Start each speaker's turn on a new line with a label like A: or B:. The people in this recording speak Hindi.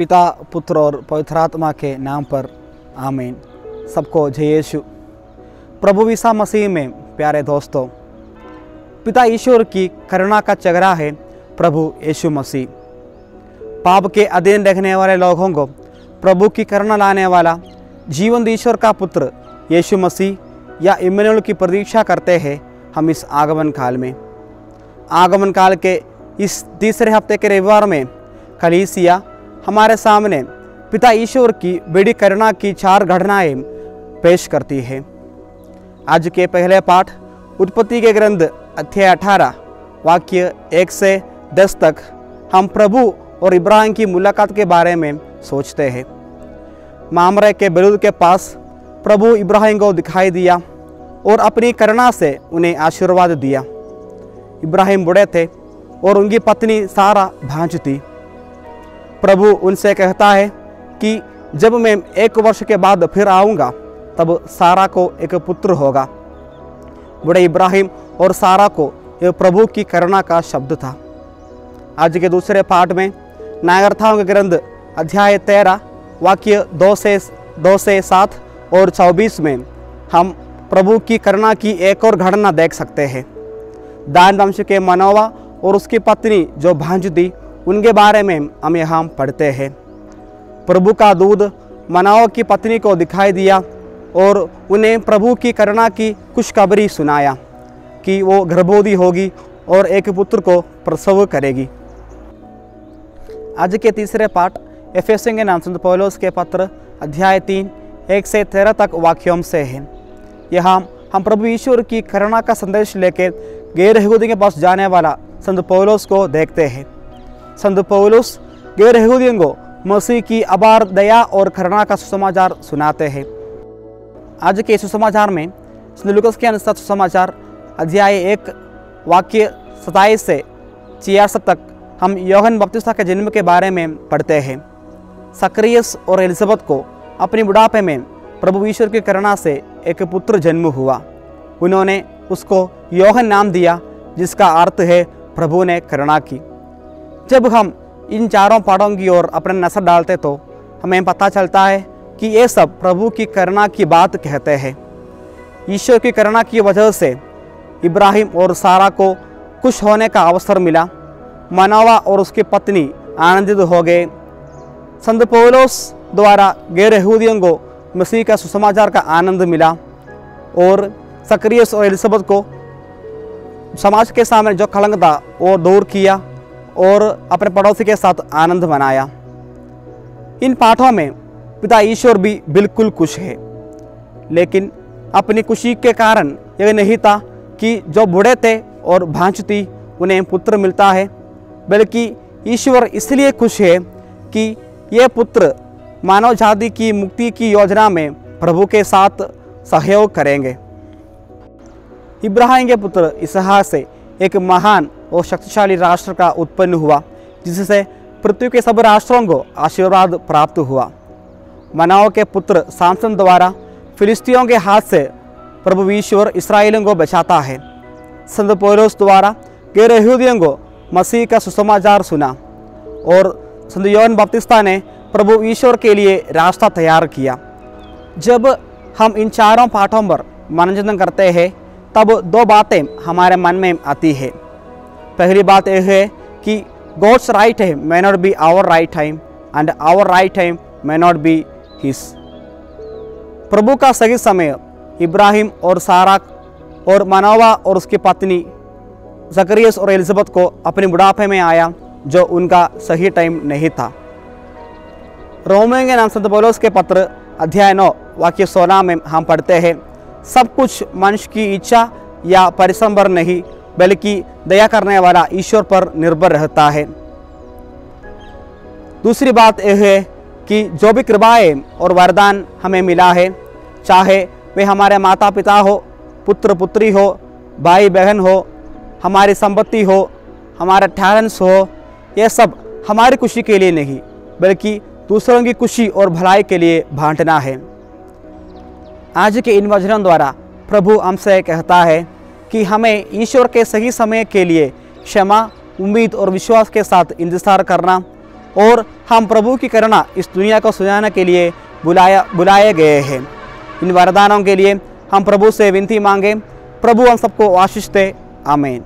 A: पिता, पुत्र और पवित्र आत्मा के नाम पर आमीन। सबको जय यीशु। प्रभु ईसा मसीह में प्यारे दोस्तों, पिता ईश्वर की करुणा का चेहरा है प्रभु यीशु मसीह। पाप के अधीन रहने वाले लोगों को प्रभु की करुणा लाने वाला जीवंत ईश्वर का पुत्र यीशु मसीह या इम्मानुएल की प्रतीक्षा करते हैं हम इस आगमन काल में। आगमन काल के इस तीसरे हफ्ते के रविवार में कलीसिया हमारे सामने पिता ईश्वर की बड़ी करुणा की 4 घटनाएं पेश करती है। आज के पहले पाठ उत्पत्ति के ग्रंथ अध्याय 18 वाक्य 1 से 10 तक हम प्रभु और इब्राहिम की मुलाकात के बारे में सोचते हैं। मामरे के बिरुद के पास प्रभु इब्राहिम को दिखाई दिया और अपनी करुणा से उन्हें आशीर्वाद दिया। इब्राहिम बूढ़े थे और उनकी पत्नी सारा भांज थी। प्रभु उनसे कहता है कि जब मैं 1 वर्ष के बाद फिर आऊँगा तब सारा को एक पुत्र होगा। बूढ़े इब्राहिम और सारा को यह प्रभु की करुणा का शब्द था। आज के दूसरे पाठ में न्यायकर्ताओं के ग्रंथ अध्याय 13 वाक्य 2 से 7 और 24 में हम प्रभु की करुणा की एक और घटना देख सकते हैं। दान वंश के मनोवा और उसकी पत्नी जो भांज थी, उनके बारे में हम यहाँ पढ़ते हैं। प्रभु का दूत मनोवा की पत्नी को दिखाई दिया और उन्हें प्रभु की करुणा की खुशखबरी सुनाया कि वो गर्भवती होगी और एक पुत्र को प्रसव करेगी। आज के तीसरे पाठ एफेसियों के नाम संत पौलुस के पत्र अध्याय 3 1 से 13 तक वाक्यों से है। यहाँ हम प्रभु ईश्वर की करुणा का संदेश लेकर गैर यहूदी के पास जाने वाला संत पौलुस को देखते हैं। संत पौलुस गैर यहूदियों को मसीह की अपार दया और करुणा का सुसमाचार सुनाते हैं। आज के सुसमाचार में संत लूकास के अनुसार सुसमाचार अध्याय 1 वाक्य 27 से 66 तक हम यूहन्ना बपतिस्मा के जन्म के बारे में पढ़ते हैं। जकरिया और एलिजबेथ को अपने बुढ़ापे में प्रभु ईश्वर की करुणा से एक पुत्र जन्म हुआ। उन्होंने उसको यूहन्ना नाम दिया, जिसका अर्थ है प्रभु ने करुणा की। जब हम इन चारों पाठों की ओर अपने नजर डालते तो हमें पता चलता है कि ये सब प्रभु की करुणा की बात कहते हैं। ईश्वर की करुणा की वजह से इब्राहिम और सारा को खुश होने का अवसर मिला। मनोवा और उसकी पत्नी आनंदित हो गए। संत पौलुस द्वारा गैर यहूदियों को मसीह का सुसमाचार का आनंद मिला और जकरिया और एलिजबेथ को समाज के सामने जो कलंक था वो दूर किया और अपने पड़ोसी के साथ आनंद मनाया। इन पाठों में पिता ईश्वर भी बिल्कुल खुश है, लेकिन अपनी खुशी के कारण यह नहीं था कि जो बूढ़े थे और भांज थी उन्हें पुत्र मिलता है, बल्कि ईश्वर इसलिए खुश है कि यह पुत्र मानव जाति की मुक्ति की योजना में प्रभु के साथ सहयोग करेंगे। इब्राहिम के पुत्र इसहाक से एक महान और शक्तिशाली राष्ट्र का उत्पन्न हुआ, जिससे पृथ्वी के सब राष्ट्रों को आशीर्वाद प्राप्त हुआ। मनोवा के पुत्र सामसन द्वारा फिलिस्तियों के हाथ से प्रभु ईश्वर इस्राएलियों को बचाता है। संत पौलुस द्वारा गैर यहूदियों को मसीह का सुसमाचार सुना और संत यूहन्ना बपतिस्मा ने प्रभु ईश्वर के लिए रास्ता तैयार किया। जब हम इन चारों पाठों पर मनोरंजन करते हैं तब 2 बातें हमारे मन में आती है। पहली बात यह है कि God's right time may not be our right time and our right time may not be his। प्रभु का सही समय इब्राहिम और सारा और मनोवा और उसकी पत्नी जकरिया और एलिजबेथ को अपने बुढ़ापे में आया, जो उनका सही टाइम नहीं था। रोमियों के नाम संत पौलुस के पत्र अध्याय 9 वाक्य 16 में हम पढ़ते हैं, सब कुछ मनुष्य की इच्छा या परिश्रम पर नहीं बल्कि दया करने वाला ईश्वर पर निर्भर रहता है। दूसरी बात यह है कि जो भी कृपाएं और वरदान हमें मिला है, चाहे वे हमारे माता पिता हो, पुत्र पुत्री हो, भाई बहन हो, हमारी संपत्ति हो, हमारा टैलेंट्स हो, यह सब हमारी खुशी के लिए नहीं बल्कि दूसरों की खुशी और भलाई के लिए बांटना है। आज के इन वचनों द्वारा प्रभु हमसे कहता है कि हमें ईश्वर के सही समय के लिए क्षमा, उम्मीद और विश्वास के साथ इंतजार करना और हम प्रभु की करुणा इस दुनिया को सुनाने के लिए बुलाए गए हैं। इन वरदानों के लिए हम प्रभु से विनती मांगे। प्रभु हम सबको आशीष दे। आमीन।